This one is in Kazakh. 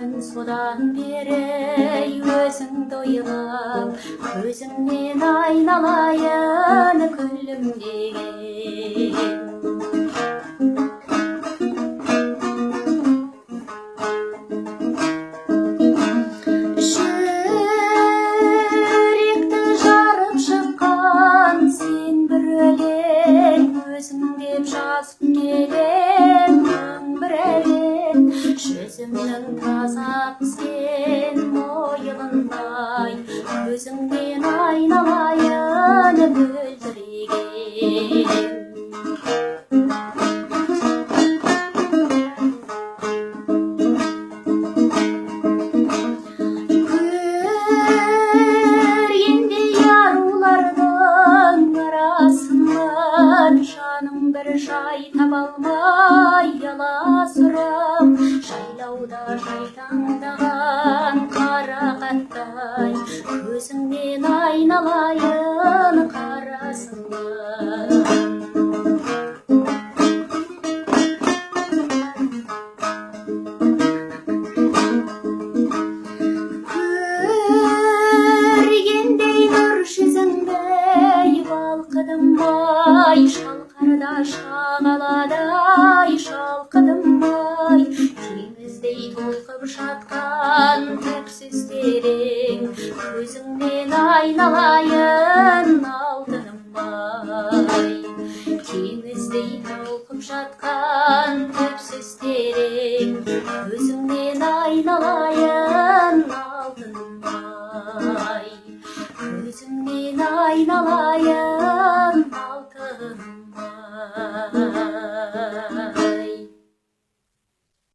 жүрмін содан бері өзіңді ойлап, көзіңнен айналайын күлімдеген. Жүректі жарып шыққан сен бір өлең, өзің деп жазып келем бір әлем. Жүзімнің таза піскен мойылындай, көзіңнен айналайын мөлдіреген. Көргендей арулардың арасынан жаным бір жай таба алмай аласұрып, жайлауда жайтаңдаған қарақаттай, көзіңнен айналайын қарасыңнан. Көргендей нұр жүзіңдей балқыдым ай, шалқарда шағаладай шалқыдым ай. Теңіздей толқып жатқан төпсіз терең, көзіңнен айналайын алтыным ай. Теңіздей толқып жатқан төпсіз терең, көзіңнен айналайын алтыным ай. Көзіңнен айналайын алтыным